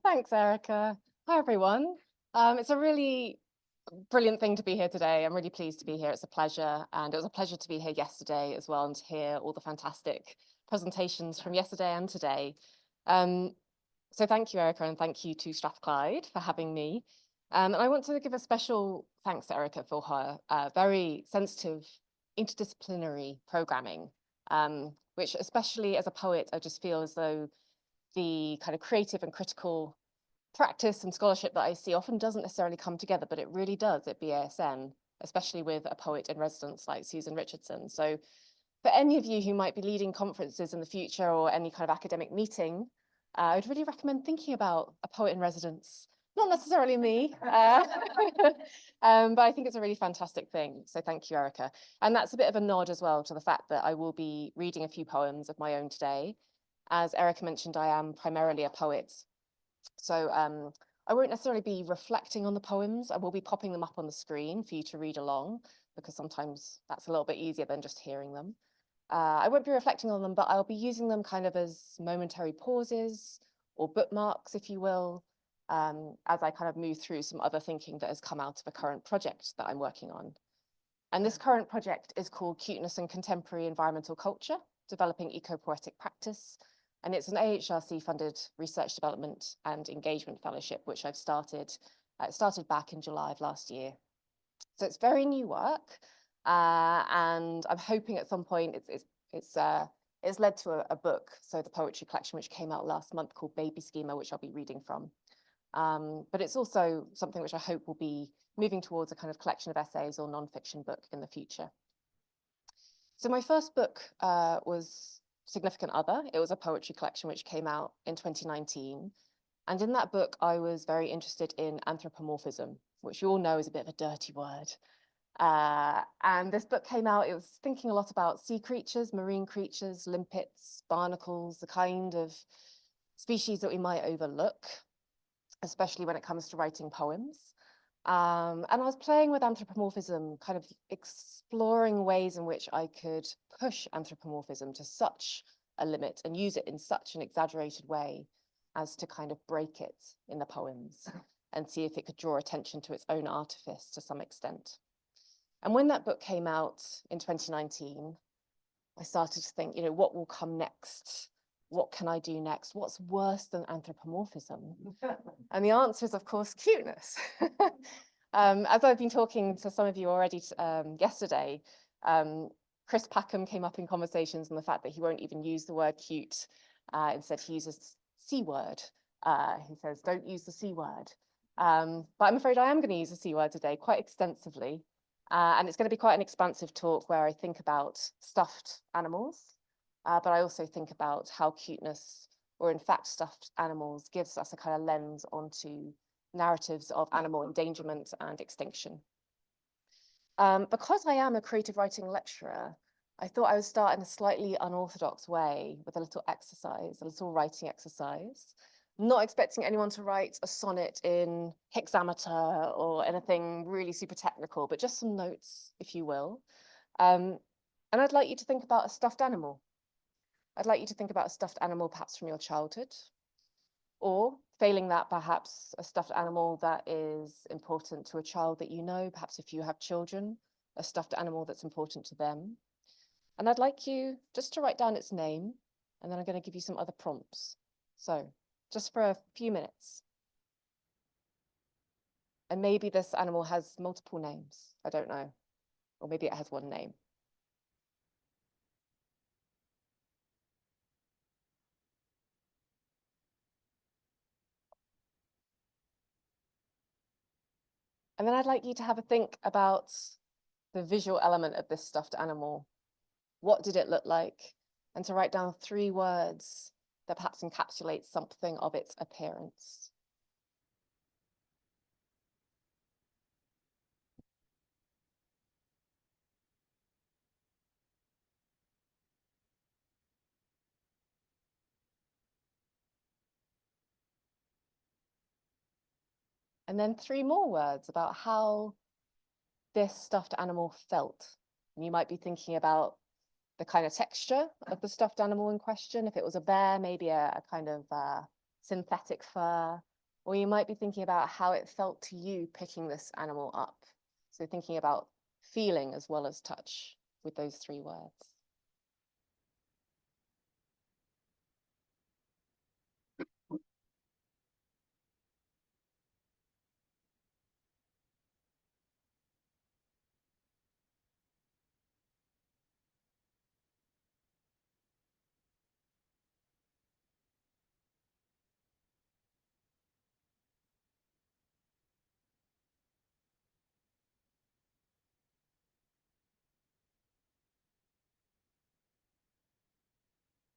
Thanks, Erica. Hi, everyone. It's a really brilliant thing to be here today. I'm really pleased to be here. It's a pleasure. And it was a pleasure to be here yesterday as well and to hear all the fantastic presentations from yesterday and today. So thank you, Erica, and thank you to Strathclyde for having me. And I want to give a special thanks to Erica for her very sensitive interdisciplinary programming, which especially as a poet, I just feel as though the kind of creative and critical practice and scholarship that I see often doesn't necessarily come together, but it really does at BASN, especially with a poet in residence like Susan Richardson. So for any of you who might be leading conferences in the future or any kind of academic meeting, I would really recommend thinking about a poet in residence. Not necessarily me, but I think it's a really fantastic thing. So thank you, Erica. And that's a bit of a nod as well to the fact that I will be reading a few poems of my own today. As Erica mentioned, I am primarily a poet. So I won't necessarily be reflecting on the poems. I will be popping them up on the screen for you to read along, because sometimes that's a little bit easier than just hearing them. I won't be reflecting on them, but I'll be using them kind of as momentary pauses or bookmarks, if you will, as I kind of move through some other thinking that has come out of a current project that I'm working on. And this current project is called Cuteness and Contemporary Environmental Culture, Developing Eco-Poetic Practice. And it's an AHRC-funded research development and engagement fellowship, which I've started back in July of last year. So it's very new work, and I'm hoping at some point it's led to a book, so the poetry collection which came out last month called Baby Schema, which I'll be reading from. But it's also something which I hope will be moving towards a kind of collection of essays or non-fiction book in the future. So my first book was Significant Other. It was a poetry collection which came out in 2019. And in that book, I was very interested in anthropomorphism, which you all know is a bit of a dirty word. And this book came out, it was thinking a lot about sea creatures, marine creatures, limpets, barnacles, the kind of species that we might overlook, especially when it comes to writing poems. And I was playing with anthropomorphism, kind of exploring ways in which I could push anthropomorphism to such a limit and use it in such an exaggerated way as to kind of break it in the poems and see if it could draw attention to its own artifice to some extent. And when that book came out in 2019, I started to think, you know, what will come next? What can I do next? What's worse than anthropomorphism? And the answer is, of course, cuteness. As I've been talking to some of you already yesterday, Chris Packham came up in conversations on the fact that he won't even use the word cute. Instead, he uses C word. He says, don't use the C word. But I'm afraid I am going to use the C word today quite extensively. And it's going to be quite an expansive talk where I think about stuffed animals, but I also think about how cuteness, or in fact stuffed animals, gives us a kind of lens onto narratives of animal endangerment and extinction. Because I am a creative writing lecturer, I thought I would start in a slightly unorthodox way with a little exercise, a little writing exercise. Not expecting anyone to write a sonnet in hexameter or anything really super technical, but just some notes, if you will. And I'd like you to think about a stuffed animal. I'd like you to think about a stuffed animal perhaps from your childhood, or failing that, perhaps a stuffed animal that is important to a child that you know, perhaps if you have children, a stuffed animal that's important to them. And I'd like you just to write down its name, and then I'm going to give you some other prompts. So just for a few minutes. And maybe this animal has multiple names, I don't know. Or maybe it has one name. And then I'd like you to have a think about the visual element of this stuffed animal. What did it look like? And to write down 3 words that perhaps encapsulate something of its appearance. And then 3 more words about how this stuffed animal felt. And you might be thinking about the kind of texture of the stuffed animal in question. If it was a bear, maybe a kind of synthetic fur, or you might be thinking about how it felt to you picking this animal up. So thinking about feeling as well as touch with those three words.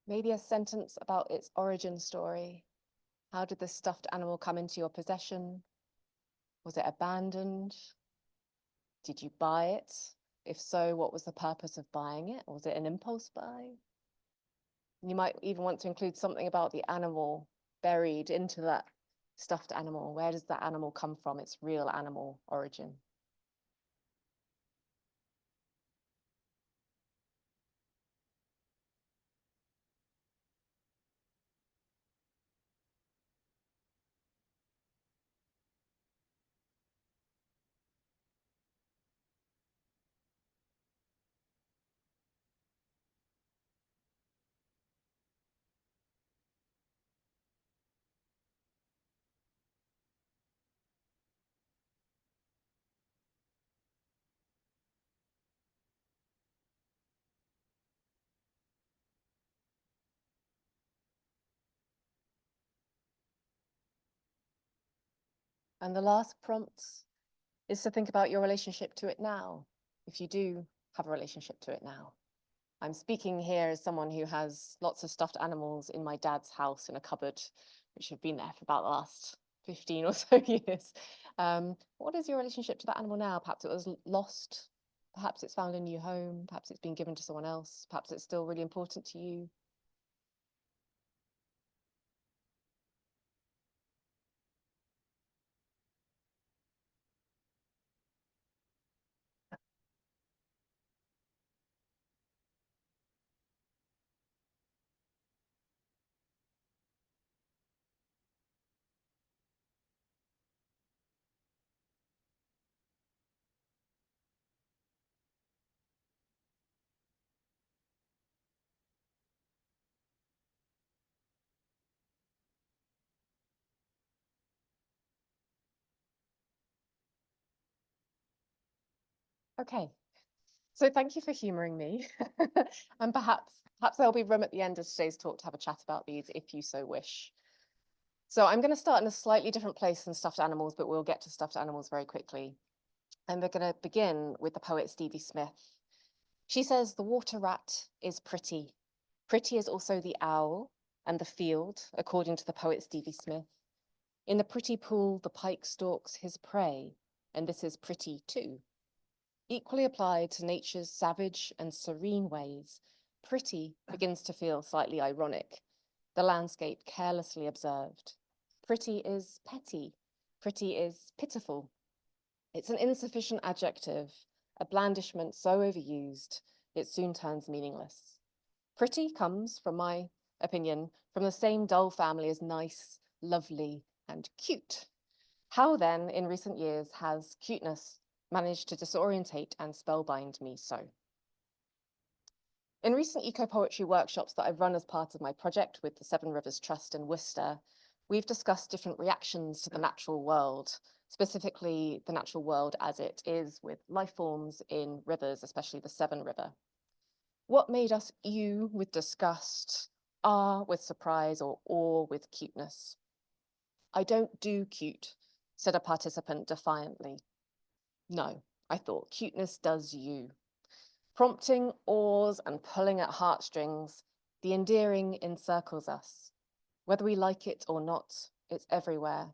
Maybe a sentence about its origin story. How did this stuffed animal come into your possession? Was it abandoned? Did you buy it? If so, what was the purpose of buying it? Was it an impulse buy? You might even want to include something about the animal buried into that stuffed animal. Where does that animal come from? Its real animal origin. And the last prompt is to think about your relationship to it now, if you do have a relationship to it now. I'm speaking here as someone who has lots of stuffed animals in my dad's house in a cupboard, which have been there for about the last 15 or so years. What is your relationship to that animal now? Perhaps it was lost, perhaps it's found a new home, perhaps it's been given to someone else, perhaps it's still really important to you. Okay, so thank you for humoring me. And perhaps there'll be room at the end of today's talk to have a chat about these if you so wish. So I'm going to start in a slightly different place than stuffed animals, but we'll get to stuffed animals very quickly. And we're going to begin with the poet Stevie Smith. She says, the water rat is pretty. Pretty is also the owl and the field, according to the poet Stevie Smith. In the pretty pool, the pike stalks his prey, and this is pretty too. Equally applied to nature's savage and serene ways, pretty begins to feel slightly ironic, the landscape carelessly observed. Pretty is petty, pretty is pitiful. It's an insufficient adjective, a blandishment so overused, it soon turns meaningless. Pretty comes, from my opinion, from the same dull family as nice, lovely, and cute. How then, in recent years, has cuteness managed to disorientate and spellbind me so? In recent eco-poetry workshops that I've run as part of my project with the Seven Rivers Trust in Worcester, we've discussed different reactions to the natural world, specifically the natural world as it is with life forms in rivers, especially the Severn River. What made us ew with disgust, ah with surprise, or awe with cuteness? I don't do cute, said a participant defiantly. No, I thought, cuteness does you. Prompting oars and pulling at heartstrings, the endearing encircles us. Whether we like it or not, it's everywhere.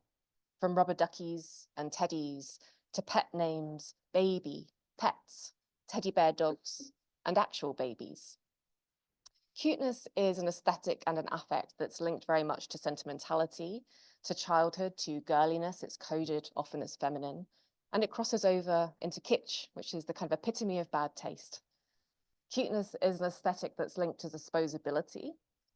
From rubber duckies and teddies to pet names, baby, pets, teddy bear dogs, and actual babies. Cuteness is an aesthetic and an affect that's linked very much to sentimentality, to childhood, to girliness. It's coded often as feminine, and it crosses over into kitsch, which is the kind of epitome of bad taste. Cuteness is an aesthetic that's linked to disposability.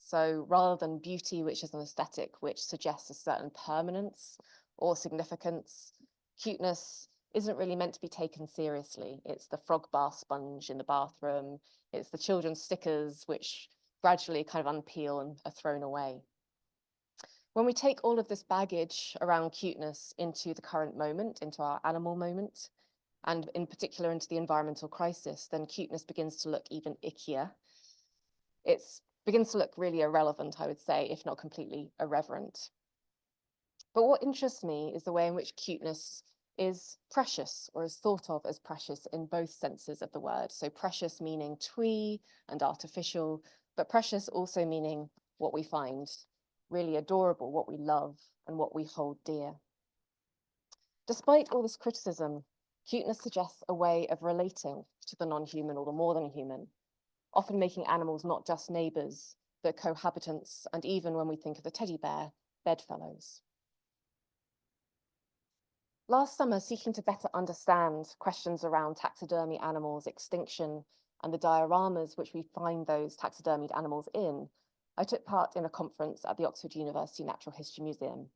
So rather than beauty, which is an aesthetic which suggests a certain permanence or significance, cuteness isn't really meant to be taken seriously. It's the frog bath sponge in the bathroom. It's the children's stickers, which gradually kind of unpeel and are thrown away. When we take all of this baggage around cuteness into the current moment, into our animal moment, and in particular into the environmental crisis, then cuteness begins to look even ickier. It begins to look really irrelevant, I would say, if not completely irreverent. But what interests me is the way in which cuteness is precious, or is thought of as precious in both senses of the word. So precious meaning twee and artificial, but precious also meaning what we find really adorable, what we love, and what we hold dear. Despite all this criticism, cuteness suggests a way of relating to the non-human or the more than human, often making animals not just neighbours, but cohabitants, and even when we think of the teddy bear, bedfellows. Last summer, seeking to better understand questions around taxidermy animals, extinction, and the dioramas which we find those taxidermied animals in, I took part in a conference at the Oxford University Natural History Museum.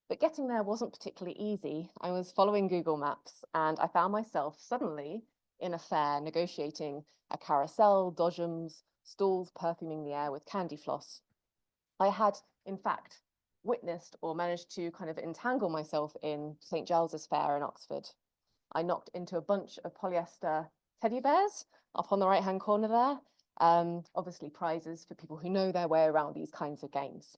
But getting there wasn't particularly easy. I was following Google Maps and I found myself suddenly in a fair negotiating a carousel, dodgems, stalls perfuming the air with candy floss. I had, in fact, witnessed or managed to kind of entangle myself in St. Giles's Fair in Oxford. I knocked into a bunch of polyester teddy bears up on the right-hand corner there. Obviously prizes for people who know their way around these kinds of games.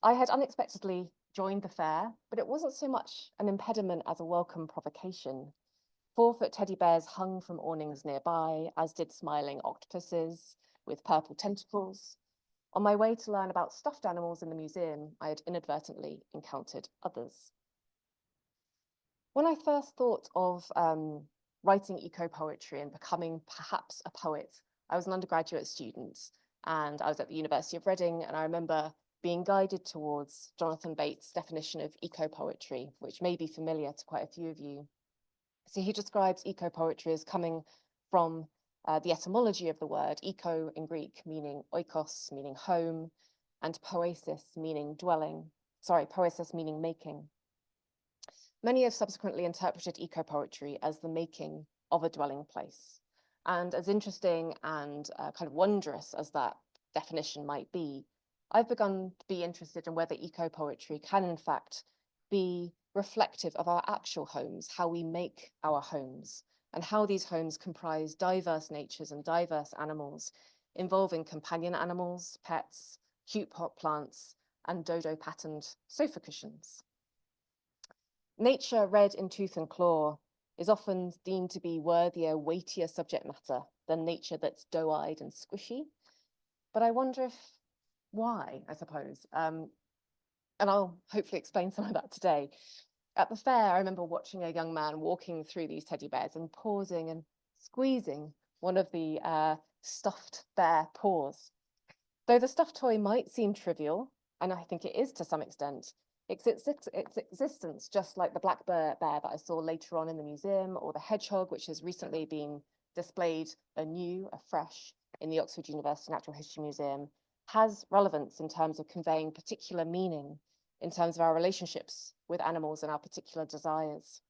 I had unexpectedly joined the fair, but it wasn't so much an impediment as a welcome provocation. 4-foot teddy bears hung from awnings nearby, as did smiling octopuses with purple tentacles. On my way to learn about stuffed animals in the museum, I had inadvertently encountered others. When I first thought of writing eco-poetry and becoming perhaps a poet, I was an undergraduate student and I was at the University of Reading, and I remember being guided towards Jonathan Bate's definition of eco-poetry, which may be familiar to quite a few of you. So he describes eco-poetry as coming from the etymology of the word, eco in Greek meaning oikos, meaning home, and poesis meaning poesis meaning making. Many have subsequently interpreted eco-poetry as the making of a dwelling place. And as interesting and kind of wondrous as that definition might be, I've begun to be interested in whether eco-poetry can in fact be reflective of our actual homes, how we make our homes, and how these homes comprise diverse natures and diverse animals, involving companion animals, pets, cute pot plants, and dodo-patterned sofa cushions. Nature read in tooth and claw is often deemed to be worthier, weightier subject matter than nature that's doe-eyed and squishy. But I wonder why, I suppose. And I'll hopefully explain some of that today. At the fair, I remember watching a young man walking through these teddy bears and pausing and squeezing one of the stuffed bear paws. Though the stuffed toy might seem trivial, and I think it is to some extent, its existence, just like the black bear that I saw later on in the museum, or the hedgehog, which has recently been displayed anew, afresh, in the Oxford University Natural History Museum, has relevance in terms of conveying particular meaning in terms of our relationships with animals and our particular desires.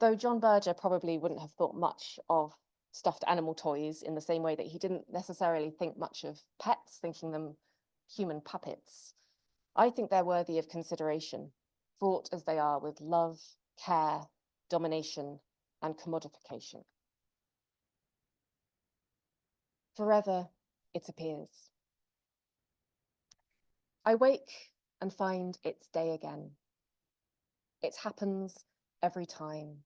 Though John Berger probably wouldn't have thought much of stuffed animal toys in the same way that he didn't necessarily think much of pets, thinking them human puppets, I think they're worthy of consideration, fraught as they are with love, care, domination, and commodification. Forever, it appears. I wake and find it's day again. It happens every time.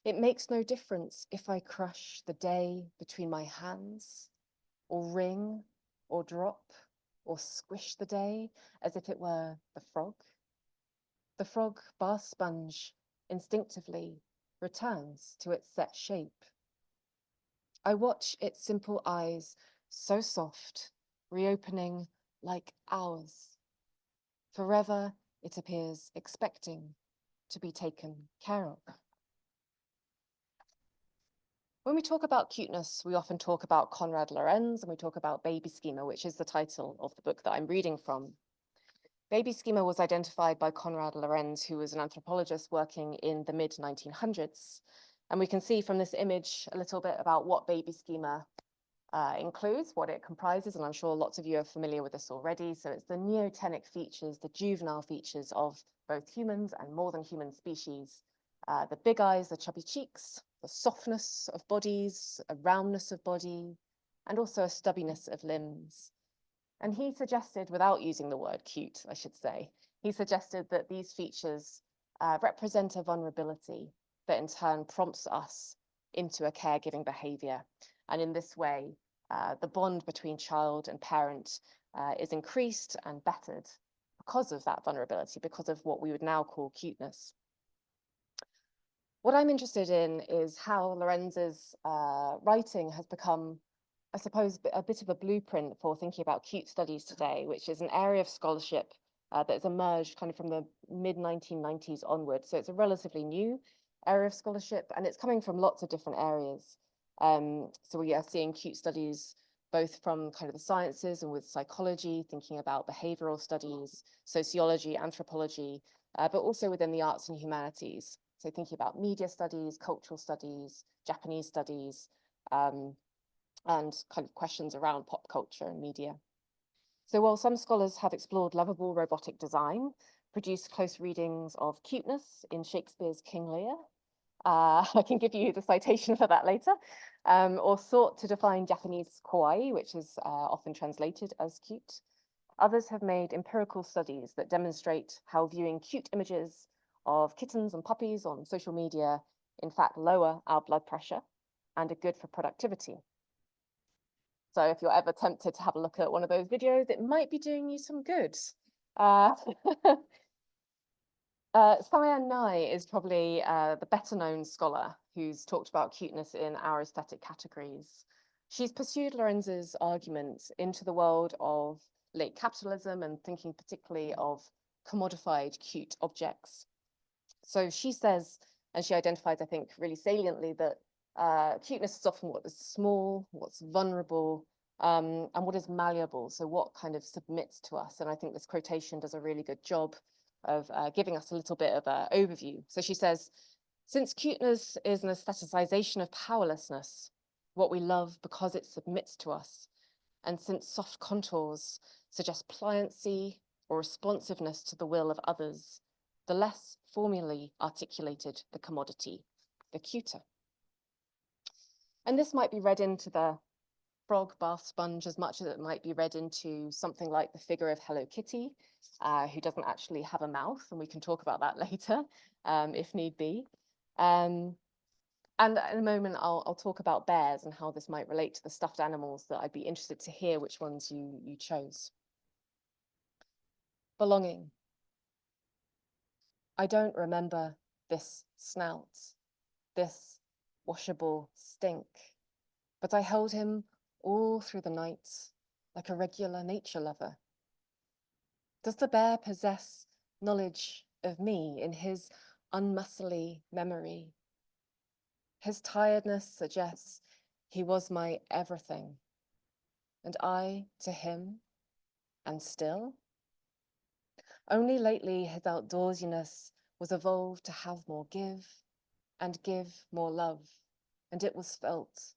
It makes no difference if I crush the day between my hands, or wring, or drop, or squish the day as if it were the frog. The frog bath sponge instinctively returns to its set shape. I watch its simple eyes, so soft, reopening like ours. Forever, it appears expecting to be taken care of. When we talk about cuteness, we often talk about Konrad Lorenz and we talk about baby schema, which is the title of the book that I'm reading from. Baby schema was identified by Konrad Lorenz, who was an anthropologist working in the mid-1900s. And we can see from this image a little bit about what baby schema includes, what it comprises, and I'm sure lots of you are familiar with this already. So it's the neotenic features, the juvenile features of both humans and more than human species. The big eyes, the chubby cheeks, the softness of bodies, a roundness of body, and also a stubbiness of limbs. And he suggested, without using the word cute, I should say, he suggested that these features represent a vulnerability that in turn prompts us into a caregiving behavior. And in this way, the bond between child and parent is increased and bettered because of that vulnerability, because of what we would now call cuteness. What I'm interested in is how Lorenz's writing has become, I suppose, a bit of a blueprint for thinking about cute studies today, which is an area of scholarship that has emerged kind of from the mid-1990s onwards. So it's a relatively new area of scholarship, and it's coming from lots of different areas. So we are seeing cute studies both from kind of the sciences and with psychology, thinking about behavioral studies, sociology, anthropology, but also within the arts and humanities. So thinking about media studies, cultural studies, Japanese studies, and kind of questions around pop culture and media. So while some scholars have explored lovable robotic design, produced close readings of cuteness in Shakespeare's King Lear, I can give you the citation for that later, or sought to define Japanese kawaii, which is often translated as cute. Others have made empirical studies that demonstrate how viewing cute images of kittens and puppies on social media, in fact, lower our blood pressure and are good for productivity. So if you're ever tempted to have a look at one of those videos, it might be doing you some good. Cyan Nye is probably the better known scholar who's talked about cuteness in our aesthetic categories. She's pursued Lorenz's argument into the world of late capitalism and thinking particularly of commodified cute objects. So she says, and she identifies, I think, really saliently that cuteness is often what is small, what's vulnerable, and what is malleable. So what kind of submits to us. And I think this quotation does a really good job of giving us a little bit of an overview. So she says, since cuteness is an aestheticization of powerlessness, what we love because it submits to us, and since soft contours suggest pliancy or responsiveness to the will of others, the less formally articulated the commodity, the cuter. And this might be read into the frog bath sponge as much as it might be read into something like the figure of Hello Kitty, who doesn't actually have a mouth, and we can talk about that later if need be. And in a moment, I'll talk about bears and how this might relate to the stuffed animals that I'd be interested to hear which ones you chose. Belonging. I don't remember this snout, this washable stink, but I held him all through the night like a regular nature lover. Does the bear possess knowledge of me in his unmuscly memory? His tiredness suggests he was my everything, and I to him, and still? Only lately his outdoorsiness was evolved to have more give, and give more love, and it was felt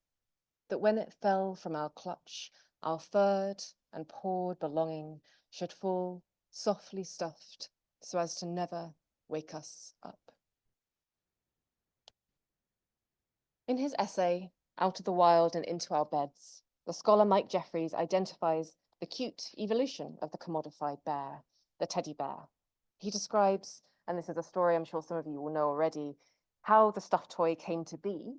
that when it fell from our clutch, our furred and pawed belonging should fall softly stuffed so as to never wake us up. In his essay, Out of the Wild and Into Our Beds, the scholar Mike Jeffries identifies the cute evolution of the commodified bear, the teddy bear. He describes, and this is a story I'm sure some of you will know already, how the stuffed toy came to be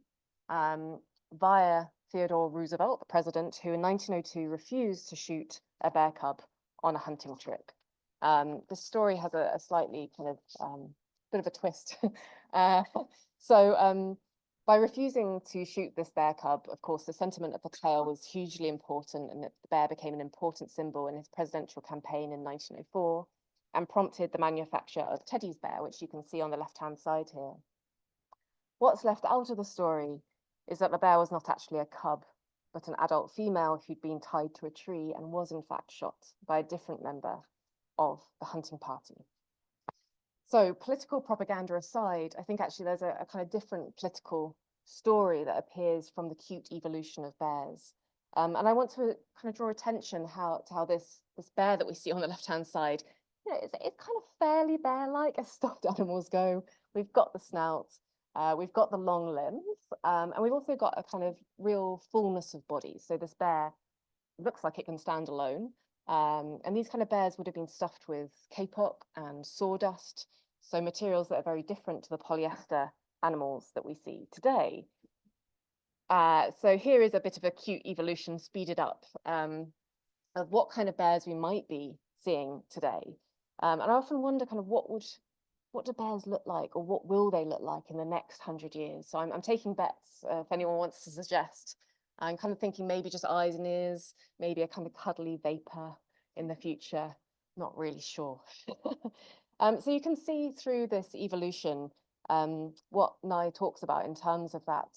via Theodore Roosevelt, the president, who in 1902 refused to shoot a bear cub on a hunting trip. This story has a slightly kind of bit of a twist. By refusing to shoot this bear cub, of course, the sentiment of the tale was hugely important, and the bear became an important symbol in his presidential campaign in 1904 and prompted the manufacture of Teddy's bear, which you can see on the left-hand side here. What's left out of the story is that the bear was not actually a cub, but an adult female who'd been tied to a tree and was in fact shot by a different member of the hunting party. So political propaganda aside, I think actually there's a kind of different political story that appears from the cute evolution of bears. And I want to kind of draw attention to how this bear that we see on the left-hand side, it's kind of fairly bear-like as stuffed animals go. We've got the snout, we've got the long limbs, and we've also got a kind of real fullness of body. So this bear looks like it can stand alone. And these kind of bears would have been stuffed with kapok and sawdust, so materials that are very different to the polyester animals that we see today. So here is a bit of a cute evolution speeded up of what kind of bears we might be seeing today. And I often wonder kind of what do bears look like, or what will they look like in the next 100 years? So I'm taking bets if anyone wants to suggest. I'm kind of thinking maybe just eyes and ears, maybe a kind of cuddly vapor in the future. Not really sure. So you can see through this evolution what Nye talks about in terms of that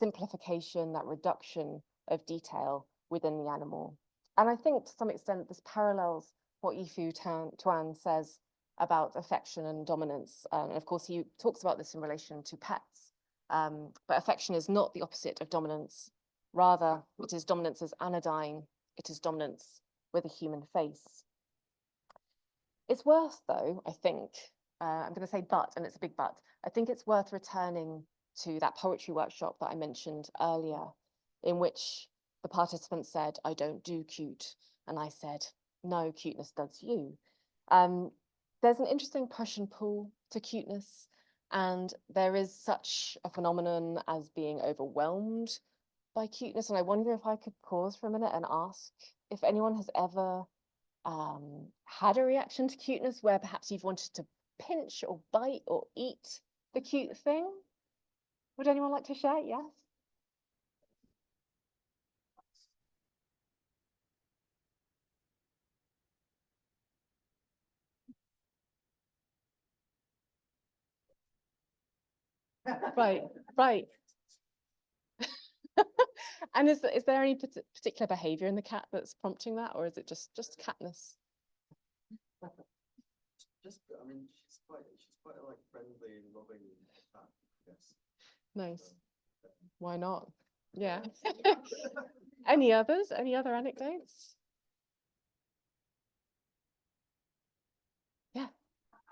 simplification, that reduction of detail within the animal. And I think to some extent this parallels what Yifu Tuan says about affection and dominance. And of course, he talks about this in relation to pets. But affection is not the opposite of dominance. Rather, it is dominance as anodyne. It is dominance with a human face. It's worth, though, I think, I'm going to say but, and it's a big but, I think it's worth returning to that poetry workshop that I mentioned earlier, in which the participants said, I don't do cute. And I said, no, cuteness does you. There's an interesting push and pull to cuteness, and there is such a phenomenon as being overwhelmed by cuteness. And I wonder if I could pause for a minute and ask if anyone has ever had a reaction to cuteness where perhaps you've wanted to pinch or bite or eat the cute thing. Would anyone like to share? Yes. Right, right. And is there any particular behavior in the cat that's prompting that, or is it just catness? I mean, she's quite like friendly and loving cat, yes. Nice. Why not? Yeah. Any others? Any other anecdotes? Yeah.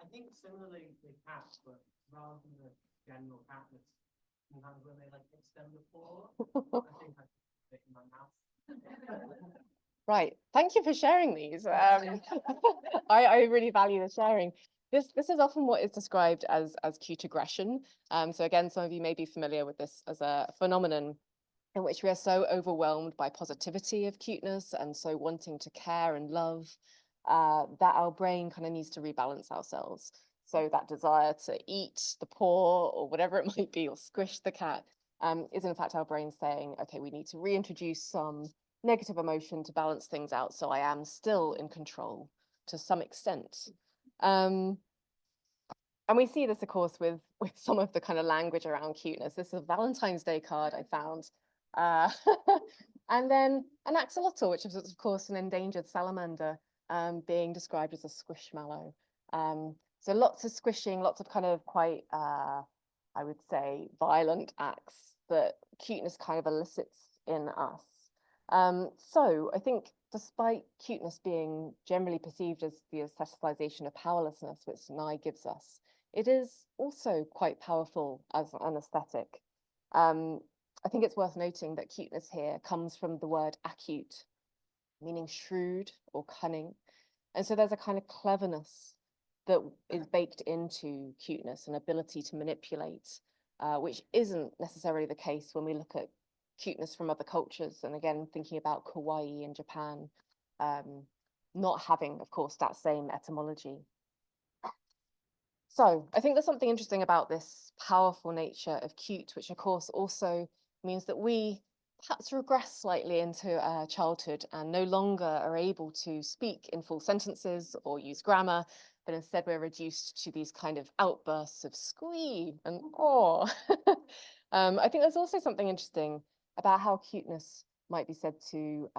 I think similarly with cats, but rather than the general catness, sometimes when they like extend the paw, I think I put it in my mouth. Right. Thank you for sharing these. I really value the sharing. This is often what is described as cute aggression. So again, some of you may be familiar with this as a phenomenon in which we are so overwhelmed by positivity of cuteness and so wanting to care and love that our brain kind of needs to rebalance ourselves. So that desire to eat the paw or whatever it might be, or squish the cat, is in fact our brain saying, okay, we need to reintroduce some negative emotion to balance things out so I am still in control to some extent. And we see this, of course, with some of the kind of language around cuteness. This is a Valentine's Day card I found. And then an axolotl, which is, of course, an endangered salamander, being described as a squishmallow. So lots of squishing, lots of kind of quite, I would say, violent acts that cuteness kind of elicits in us. So I think despite cuteness being generally perceived as the aestheticization of powerlessness, which Nye gives us, it is also quite powerful as an aesthetic. I think it's worth noting that cuteness here comes from the word acute, meaning shrewd or cunning. And so there's a kind of cleverness that is baked into cuteness, an ability to manipulate, which isn't necessarily the case when we look at cuteness from other cultures. And again, thinking about kawaii in Japan, not having, of course, that same etymology. So I think there's something interesting about this powerful nature of cute, which of course also means that we perhaps regress slightly into childhood and no longer are able to speak in full sentences or use grammar, but instead we're reduced to these kind of outbursts of squee and oh. I think there's also something interesting about how cuteness might be said to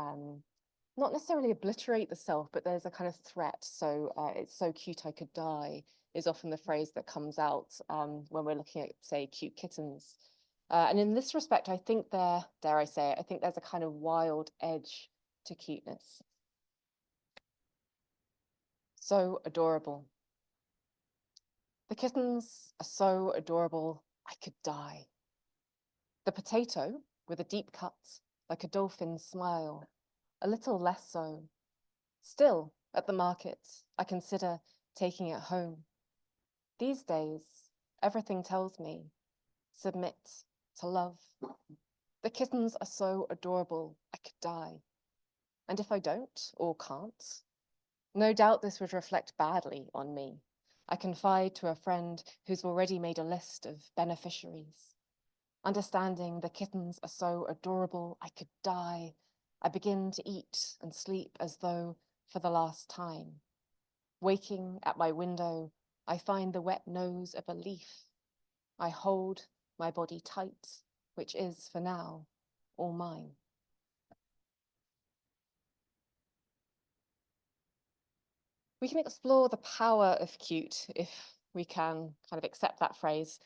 not necessarily obliterate the self, but there's a kind of threat. So it's so cute I could die is often the phrase that comes out when we're looking at, say, cute kittens. And in this respect, I think dare I say it, I think there's a kind of wild edge to cuteness. So adorable. The kittens are so adorable, I could die. The potato, with a deep cut, like a dolphin's smile, a little less so. Still, at the market, I consider taking it home. These days, everything tells me, submit to love. The kittens are so adorable, I could die. And if I don't, or can't, no doubt this would reflect badly on me. I confide to a friend who's already made a list of beneficiaries. Understanding the kittens are so adorable, I could die. I begin to eat and sleep as though for the last time. Waking at my window, I find the wet nose of a leaf. I hold my body tight, which is, for now, all mine. We can explore the power of cute, if we can kind of accept that phrase.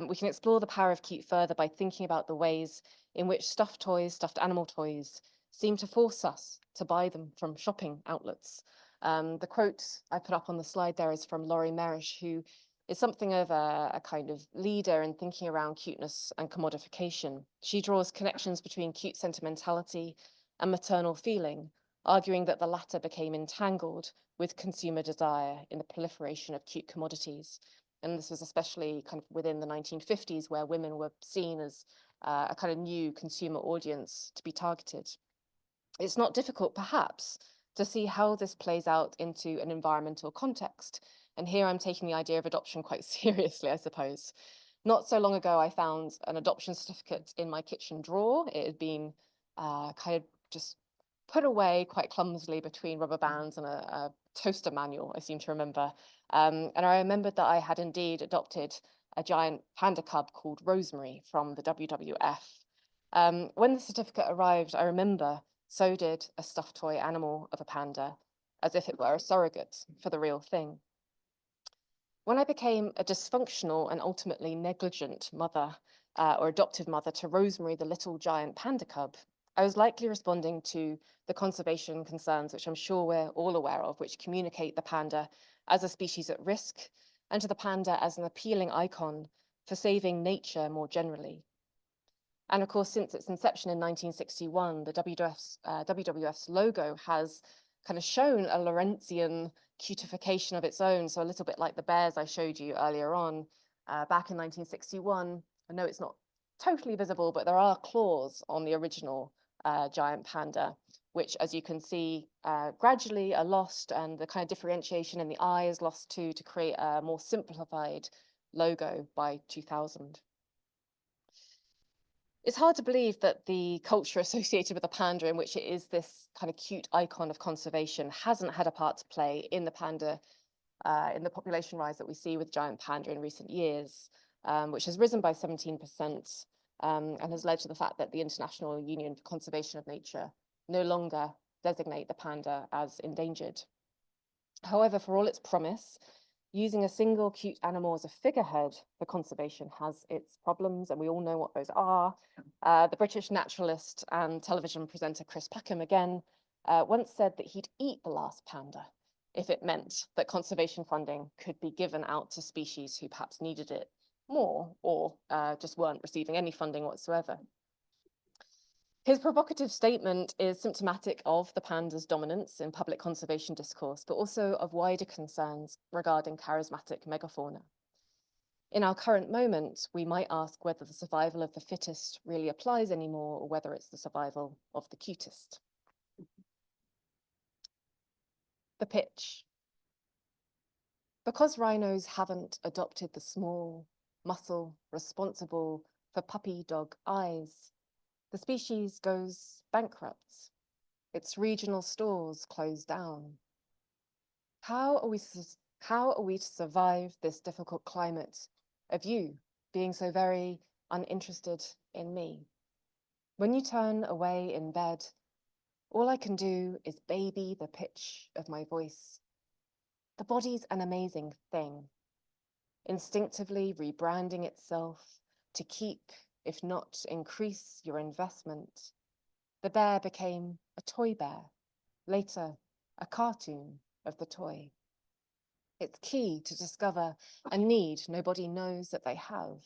We can explore the power of cute further by thinking about the ways in which stuffed toys, stuffed animal toys, seem to force us to buy them from shopping outlets. The quote I put up on the slide there is from Laurie Merish, who is something of a kind of leader in thinking around cuteness and commodification. She draws connections between cute sentimentality and maternal feeling, arguing that the latter became entangled with consumer desire in the proliferation of cute commodities. And this was especially kind of within the 1950s, where women were seen as a kind of new consumer audience to be targeted. It's not difficult, perhaps, to see how this plays out into an environmental context. And here I'm taking the idea of adoption quite seriously, I suppose. Not so long ago, I found an adoption certificate in my kitchen drawer. It had been kind of just put away quite clumsily between rubber bands and a toaster manual, I seem to remember. And I remembered that I had indeed adopted a giant panda cub called Rosemary from the WWF. When the certificate arrived, I remember so did a stuffed toy animal of a panda, as if it were a surrogate for the real thing. When I became a dysfunctional and ultimately negligent mother or adoptive mother to Rosemary, the little giant panda cub, I was likely responding to the conservation concerns, which I'm sure we're all aware of, which communicate the panda as a species at risk and to the panda as an appealing icon for saving nature more generally. And of course, since its inception in 1961, the WWF's logo has kind of shown a Lorentzian cutification of its own. So a little bit like the bears I showed you earlier on, back in 1961. I know it's not totally visible, but there are claws on the original giant panda, which, as you can see, gradually are lost, and the kind of differentiation in the eye is lost too, to create a more simplified logo by 2000. It's hard to believe that the culture associated with the panda, in which it is this kind of cute icon of conservation, hasn't had a part to play in the panda, in the population rise that we see with giant panda in recent years, which has risen by 17%, and has led to the fact that the International Union for Conservation of Nature no longer designate the panda as endangered. However, for all its promise, using a single cute animal as a figurehead for conservation has its problems, and we all know what those are. The British naturalist and television presenter Chris Packham again once said that he'd eat the last panda if it meant that conservation funding could be given out to species who perhaps needed it more, or just weren't receiving any funding whatsoever. His provocative statement is symptomatic of the panda's dominance in public conservation discourse, but also of wider concerns regarding charismatic megafauna. In our current moment, we might ask whether the survival of the fittest really applies anymore, or whether it's the survival of the cutest. The pitch. Because rhinos haven't adopted the small muscle responsible for puppy dog eyes, the species goes bankrupt. Its regional stores close down. How are we to survive this difficult climate of you being so very uninterested in me. When you turn away in bed, all I can do is baby the pitch of my voice. The body's an amazing thing, instinctively rebranding itself to keep, if not increase, your investment. The bear became a toy bear, later a cartoon of the toy. It's key to discover a need nobody knows that they have.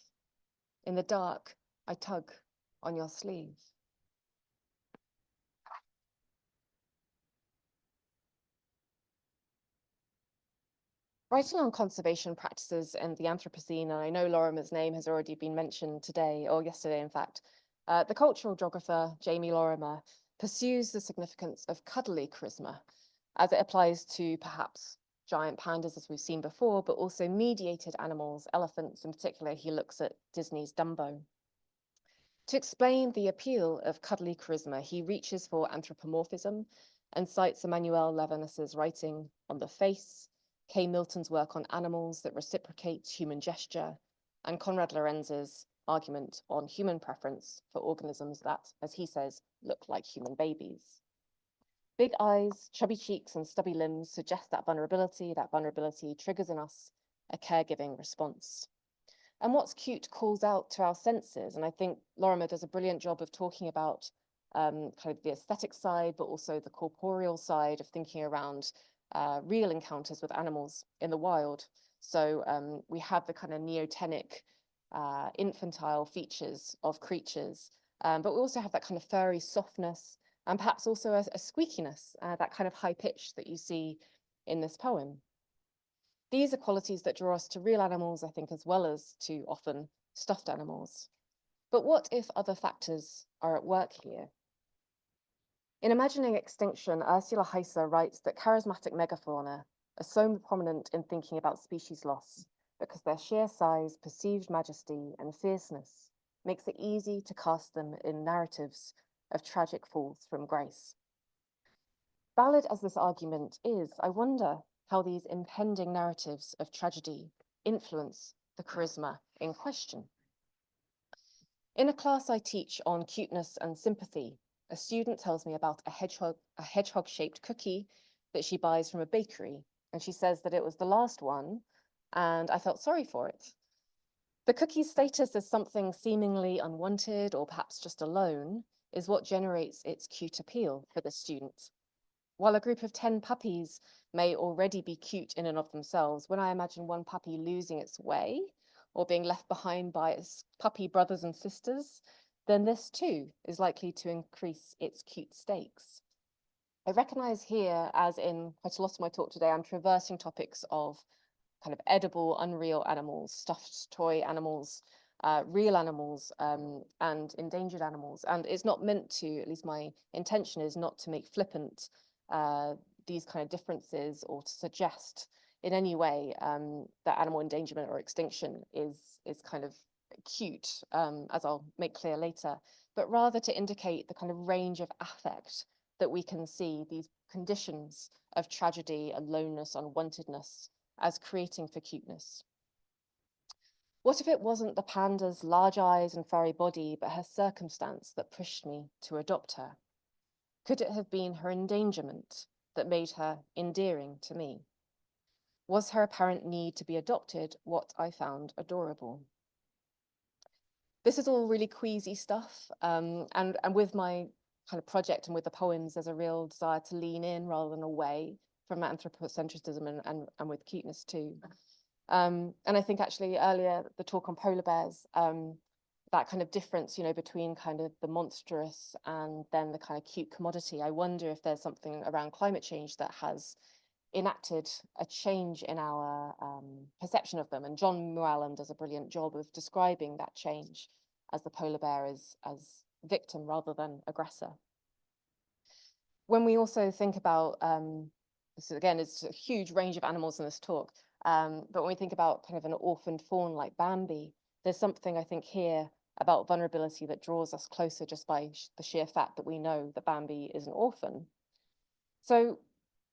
In the dark, I tug on your sleeve. Writing on conservation practices and the Anthropocene, and I know Lorimer's name has already been mentioned today, or yesterday in fact, the cultural geographer Jamie Lorimer pursues the significance of cuddly charisma as it applies to perhaps giant pandas as we've seen before, but also mediated animals, elephants in particular. He looks at Disney's Dumbo. To explain the appeal of cuddly charisma, he reaches for anthropomorphism and cites Emmanuel Levinas's writing on the face, Kay Milton's work on animals that reciprocate human gesture, and Konrad Lorenz's argument on human preference for organisms that, as he says, look like human babies. Big eyes, chubby cheeks, and stubby limbs suggest that vulnerability triggers in us a caregiving response. And what's cute calls out to our senses. And I think Lorimer does a brilliant job of talking about kind of the aesthetic side, but also the corporeal side of thinking around real encounters with animals in the wild. So we have the kind of neotenic, infantile features of creatures, but we also have that kind of furry softness and perhaps also a squeakiness, that kind of high pitch that you see in this poem. These are qualities that draw us to real animals, I think, as well as to often stuffed animals. But what if other factors are at work here? In Imagining Extinction, Ursula Heiser writes that charismatic megafauna are so prominent in thinking about species loss because their sheer size, perceived majesty, and fierceness makes it easy to cast them in narratives of tragic falls from grace. Valid as this argument is, I wonder how these impending narratives of tragedy influence the charisma in question. In a class I teach on cuteness and sympathy, a student tells me about a hedgehog-shaped cookie that she buys from a bakery, and she says that it was the last one, and I felt sorry for it. The cookie's status as something seemingly unwanted or perhaps just alone is what generates its cute appeal for the student. While a group of 10 puppies may already be cute in and of themselves, when I imagine one puppy losing its way or being left behind by its puppy brothers and sisters, then this too is likely to increase its cute stakes. I recognize here, as in quite a lot of my talk today, I'm traversing topics of kind of edible, unreal animals, stuffed toy animals, real animals, and endangered animals. And it's not meant to, at least my intention is not to make flippant these kind of differences or to suggest in any way that animal endangerment or extinction is kind of cute, as I'll make clear later, but rather to indicate the kind of range of affect that we can see, these conditions of tragedy, aloneness, unwantedness, as creating for cuteness. What if it wasn't the panda's large eyes and furry body, but her circumstance that pushed me to adopt her? Could it have been her endangerment that made her endearing to me? Was her apparent need to be adopted what I found adorable? This is all really queasy stuff, and with my kind of project and with the poems, there's a real desire to lean in rather than away from anthropocentrism and with cuteness too. And I think actually earlier, the talk on polar bears, that kind of difference, you know, between kind of the monstrous and then the kind of cute commodity. I wonder if there's something around climate change that has enacted a change in our perception of them. And John Muallen does a brilliant job of describing that change as the polar bear as victim rather than aggressor. When we also think about, so again, it's a huge range of animals in this talk, but when we think about kind of an orphaned fawn like Bambi, there's something I think here about vulnerability that draws us closer just by the sheer fact that we know that Bambi is an orphan. So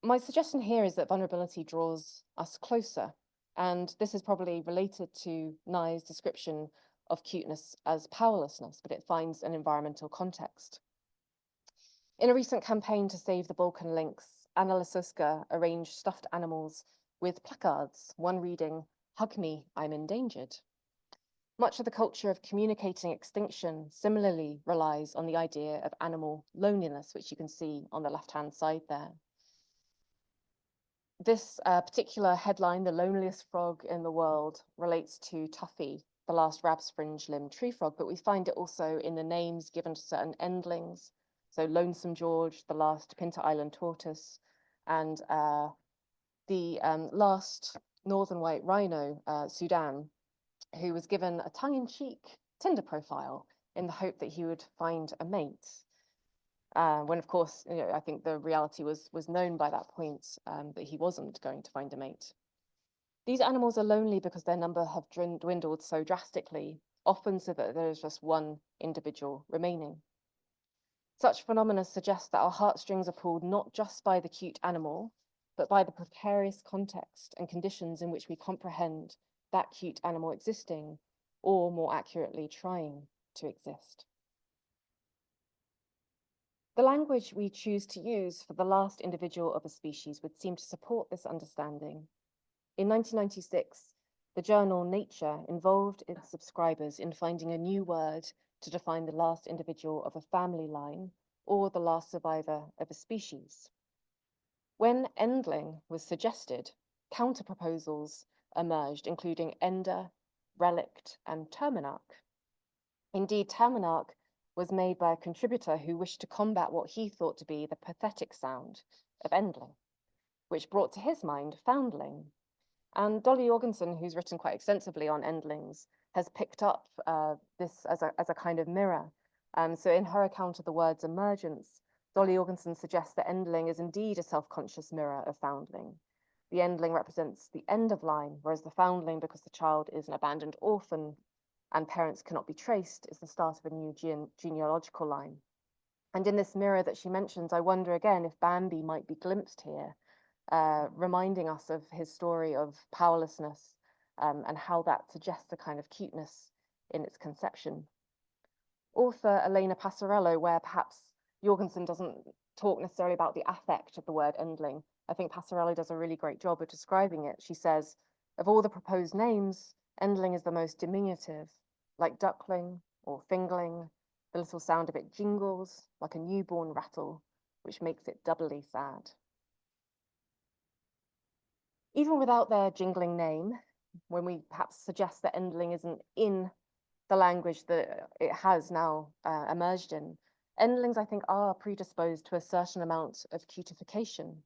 my suggestion here is that vulnerability draws us closer. And this is probably related to Nye's description of cuteness as powerlessness, but it finds an environmental context. In a recent campaign to save the Balkan lynx, Anna Lasuska arranged stuffed animals with placards, one reading, "Hug me, I'm endangered." Much of the culture of communicating extinction similarly relies on the idea of animal loneliness, which you can see on the left-hand side there. This particular headline, "The Loneliest Frog in the World," relates to Tuffy, the last rab's fringe-limbed tree frog, but we find it also in the names given to certain endlings. So Lonesome George, the last Pinta Island tortoise, and the last northern white rhino, Sudan, who was given a tongue-in-cheek Tinder profile in the hope that he would find a mate. When of course, I think the reality was known by that point, that he wasn't going to find a mate. These animals are lonely because their number have dwindled so drastically, often so that there is just one individual remaining. Such phenomena suggest that our heartstrings are pulled not just by the cute animal, but by the precarious context and conditions in which we comprehend that cute animal existing, or more accurately, trying to exist. The language we choose to use for the last individual of a species would seem to support this understanding. In 1996, the journal Nature involved its subscribers in finding a new word to define the last individual of a family line or the last survivor of a species. When endling was suggested, counter-proposals emerged, including ender, relict, and terminarch. Indeed, terminarch was made by a contributor who wished to combat what he thought to be the pathetic sound of endling, which brought to his mind foundling. And Dolly Jorgensen, who's written quite extensively on endlings, has picked up this as a kind of mirror. So in her account of the word's emergence, Dolly Jorgensen suggests that endling is indeed a self-conscious mirror of foundling. The endling represents the end of line, whereas the foundling, because the child is an abandoned orphan and parents cannot be traced, is the start of a new genealogical line. And in this mirror that she mentions, I wonder again if Bambi might be glimpsed here, reminding us of his story of powerlessness, and how that suggests a kind of cuteness in its conception. Author Elena Passarello, where perhaps Jorgensen doesn't talk necessarily about the affect of the word endling, I think Passarello does a really great job of describing it. She says, of all the proposed names, endling is the most diminutive, like duckling or fingling. The little sound of it jingles like a newborn rattle, which makes it doubly sad. Even without their jingling name, when we perhaps suggest that endling isn't in the language that it has now emerged in, endlings, I think, are predisposed to a certain amount of cutification.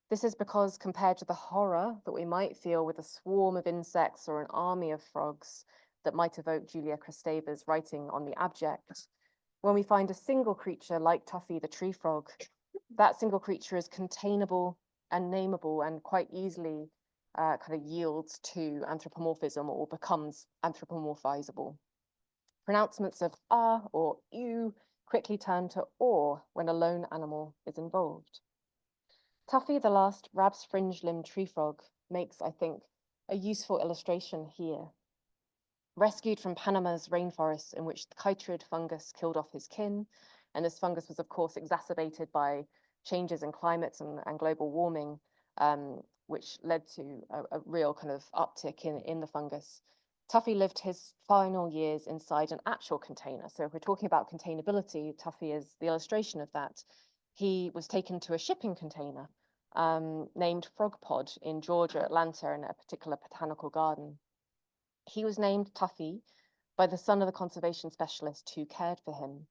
This is because compared to the horror that we might feel with a swarm of insects or an army of frogs that might evoke Julia Kristeva's writing on the abject, when we find a single creature like Tuffy the tree frog, that single creature is containable and nameable and quite easily kind of yields to anthropomorphism or becomes anthropomorphizable. Pronouncements of ah or ew quickly turn to aw when a lone animal is involved. Tuffy, the last rab's fringe-limbed tree frog, makes, I think, a useful illustration here. Rescued from Panama's rainforests in which the chytrid fungus killed off his kin, and this fungus was, of course, exacerbated by changes in climates and global warming, which led to a real kind of uptick in the fungus. Tuffy lived his final years inside an actual container. So if we're talking about containability, Tuffy is the illustration of that. He was taken to a shipping container named Frog Pod in Georgia, Atlanta, in a particular botanical garden. He was named Tuffy by the son of the conservation specialist who cared for him.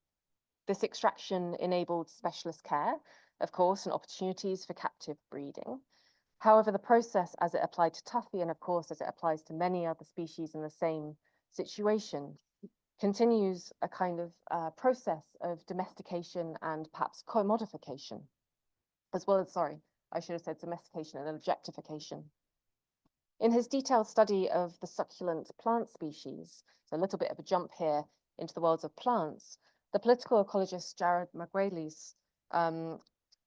This extraction enabled specialist care, of course, and opportunities for captive breeding. However, the process as it applied to Tuffy, and of course as it applies to many other species in the same situation, continues a kind of process of domestication and perhaps commodification, as well as, sorry, I should have said domestication and objectification. In his detailed study of the succulent plant species, so a little bit of a jump here into the worlds of plants, the political ecologist Jared McGrailey's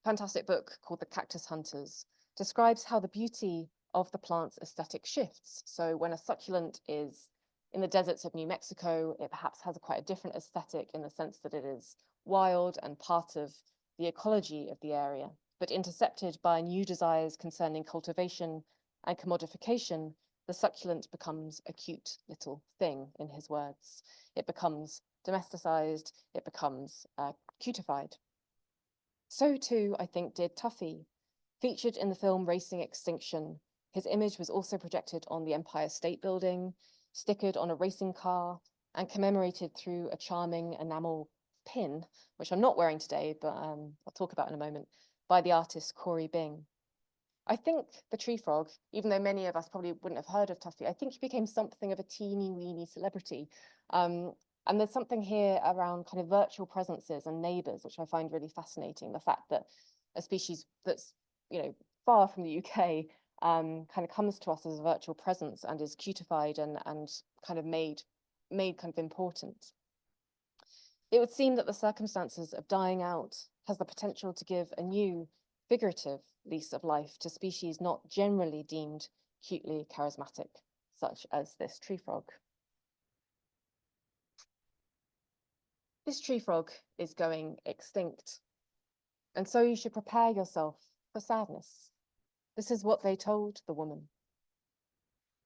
fantastic book called The Cactus Hunters describes how the beauty of the plant's aesthetic shifts. So when a succulent is In the deserts of New Mexico, it perhaps has quite a different aesthetic in the sense that it is wild and part of the ecology of the area, but intercepted by new desires concerning cultivation and commodification, the succulent becomes a cute little thing, in his words. It becomes domesticized, it becomes cutified. So too, I think, did Tuffy. Featured in the film Racing Extinction, his image was also projected on the Empire State Building, stickered on a racing car, and commemorated through a charming enamel pin, which I'm not wearing today, but I'll talk about in a moment, by the artist Corey Bing. I think the tree frog, even though many of us probably wouldn't have heard of Tuffy, I think he became something of a teeny weeny celebrity. And there's something here around kind of virtual presences and neighbours, which I find really fascinating. The fact that a species that's, far from the UK kind of comes to us as a virtual presence and is cutified and kind of made kind of important. It would seem that the circumstances of dying out has the potential to give a new figurative lease of life to species not generally deemed cutely charismatic, such as this tree frog. This tree frog is going extinct, and so you should prepare yourself for sadness. This is what they told the woman.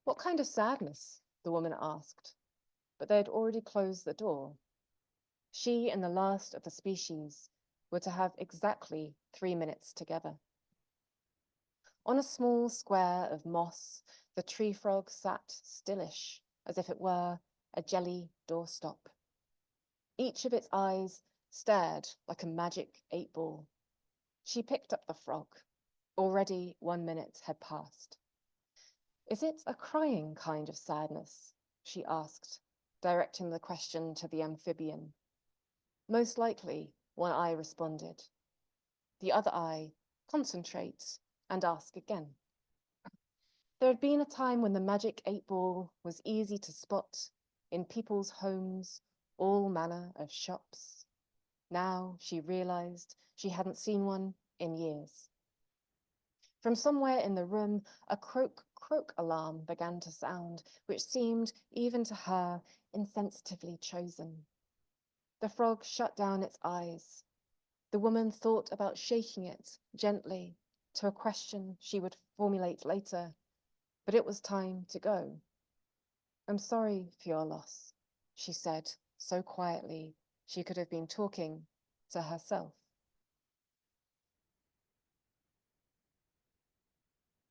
What kind of sadness? The woman asked, but they had already closed the door. She and the last of the species were to have exactly 3 minutes together. On a small square of moss, the tree frog sat stillish, as if it were a jelly doorstop. Each of its eyes stared like a magic 8-ball. She picked up the frog. Already 1 minute had passed. Is it a crying kind of sadness? She asked, directing the question to the amphibian. Most likely, one eye responded. The other eye concentrates and ask again. There had been a time when the magic 8-ball was easy to spot in people's homes, all manner of shops. Now she realized she hadn't seen one in years. From somewhere in the room, a croak alarm began to sound, which seemed, even to her, insensitively chosen. The frog shut down its eyes. The woman thought about shaking it gently to a question she would formulate later, but it was time to go. I'm sorry for your loss, she said so quietly she could have been talking to herself.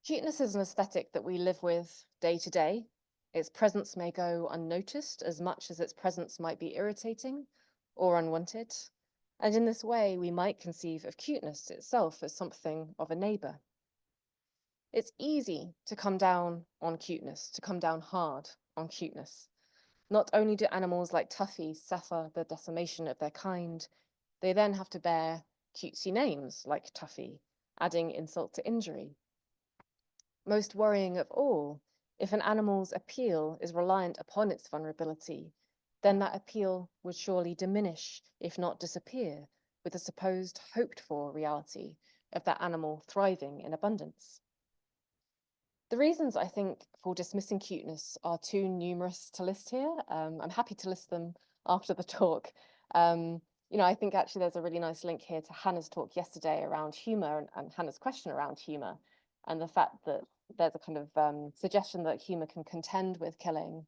Cuteness is an aesthetic that we live with day to day. Its presence may go unnoticed as much as its presence might be irritating or unwanted. And in this way, we might conceive of cuteness itself as something of a neighbour. It's easy to come down on cuteness, to come down hard on cuteness. Not only do animals like Tuffy suffer the decimation of their kind, they then have to bear cutesy names like Tuffy, adding insult to injury. Most worrying of all, if an animal's appeal is reliant upon its vulnerability, then that appeal would surely diminish, if not disappear, with the supposed hoped-for reality of that animal thriving in abundance. The reasons, I think, for dismissing cuteness are too numerous to list here. I'm happy to list them after the talk. I think actually there's a really nice link here to Hannah's talk yesterday around humour and Hannah's question around humour, and the fact that there's a kind of suggestion that humour can contend with killing.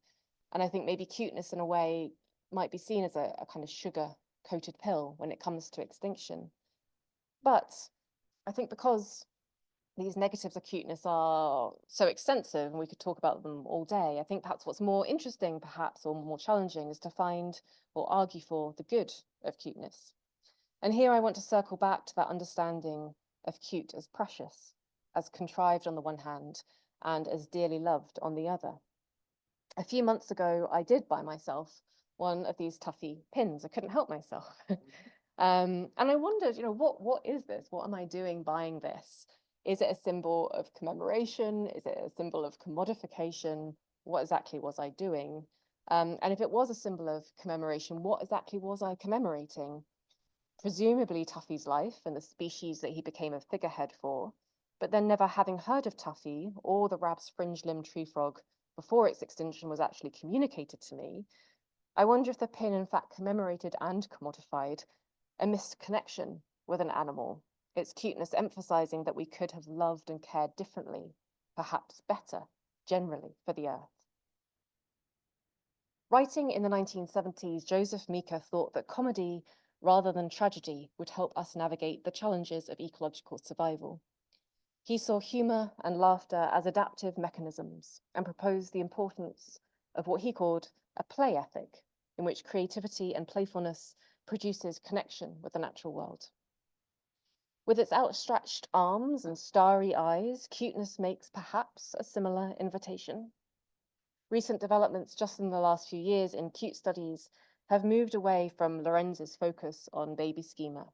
And I think maybe cuteness in a way might be seen as a kind of sugar-coated pill when it comes to extinction. But I think because these negatives of cuteness are so extensive and we could talk about them all day, I think perhaps what's more interesting perhaps or more challenging is to find or argue for the good of cuteness. And here I want to circle back to that understanding of cute as precious, as contrived on the one hand and as dearly loved on the other. A few months ago, I did buy myself one of these Tuffy pins. I couldn't help myself. And I wondered, what is this? What am I doing buying this? Is it a symbol of commemoration? Is it a symbol of commodification? What exactly was I doing? And if it was a symbol of commemoration, what exactly was I commemorating? Presumably Tuffy's life and the species that he became a figurehead for, but then never having heard of Tuffy or the Rab's fringe-limbed tree frog before its extinction was actually communicated to me, I wonder if the pin in fact commemorated and commodified a missed connection with an animal, its cuteness emphasizing that we could have loved and cared differently, perhaps better, generally, for the earth. Writing in the 1970s, Joseph Meeker thought that comedy, rather than tragedy, would help us navigate the challenges of ecological survival. He saw humor and laughter as adaptive mechanisms and proposed the importance of what he called a play ethic, in which creativity and playfulness produces connection with the natural world. With its outstretched arms and starry eyes, cuteness makes perhaps a similar invitation. Recent developments just in the last few years in cute studies have moved away from Lorenz's focus on baby schema.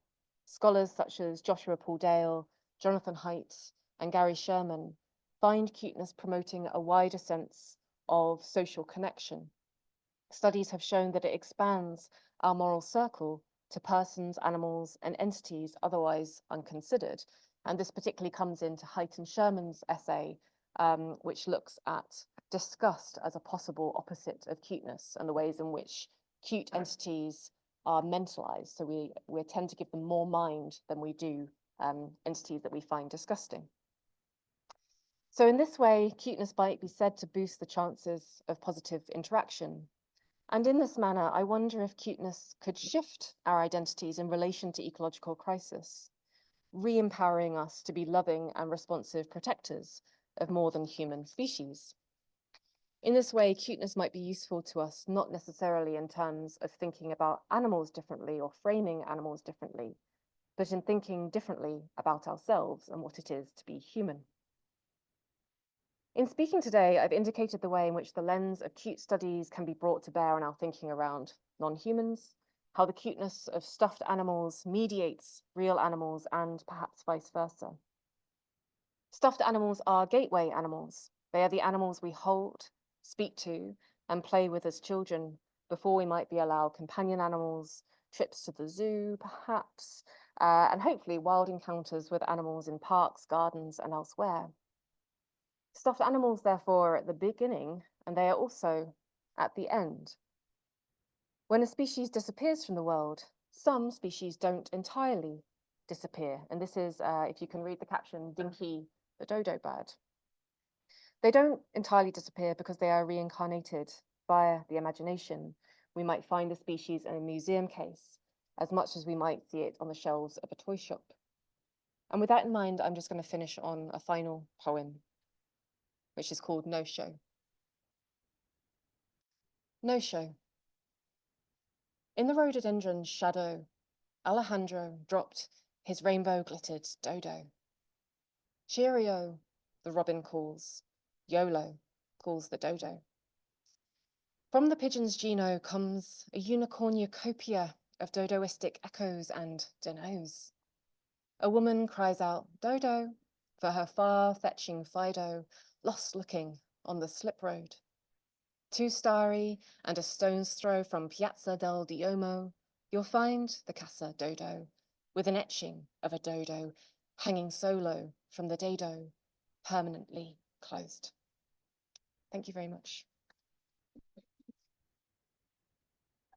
Scholars such as Joshua Paul Dale, Jonathan Haidt, and Gary Sherman find cuteness promoting a wider sense of social connection. Studies have shown that it expands our moral circle to persons, animals, and entities otherwise unconsidered. And this particularly comes into Haidt and Sherman's essay, which looks at disgust as a possible opposite of cuteness and the ways in which cute entities are mentalized. So we tend to give them more mind than we do entities that we find disgusting. So in this way, cuteness might be said to boost the chances of positive interaction. And in this manner, I wonder if cuteness could shift our identities in relation to ecological crisis, re-empowering us to be loving and responsive protectors of more than human species. In this way, cuteness might be useful to us, not necessarily in terms of thinking about animals differently or framing animals differently, but in thinking differently about ourselves and what it is to be human. In speaking today, I've indicated the way in which the lens of cute studies can be brought to bear in our thinking around non-humans, how the cuteness of stuffed animals mediates real animals, and perhaps vice versa. Stuffed animals are gateway animals. They are the animals we hold, speak to, and play with as children before we might be allowed companion animals, trips to the zoo, perhaps, and hopefully wild encounters with animals in parks, gardens, and elsewhere. Stuffed animals, therefore, are at the beginning, and they are also at the end. When a species disappears from the world, some species don't entirely disappear. And this is, if you can read the caption, Dinky the dodo bird. They don't entirely disappear because they are reincarnated via the imagination. We might find the species in a museum case, as much as we might see it on the shelves of a toy shop. And with that in mind, I'm just going to finish on a final poem, which is called No Show. No Show. In the rhododendron's shadow, Alejandro dropped his rainbow-glittered dodo. Cheerio, the robin calls. YOLO calls the dodo. From the pigeon's geno comes a unicornucopia of dodoistic echoes and donos. A woman cries out, dodo, for her far-fetching Fido, lost looking on the slip road. 2 starry and a stone's throw from Piazza del Duomo, you'll find the Casa Dodo, with an etching of a dodo hanging solo from the dado, permanently closed. Thank you very much.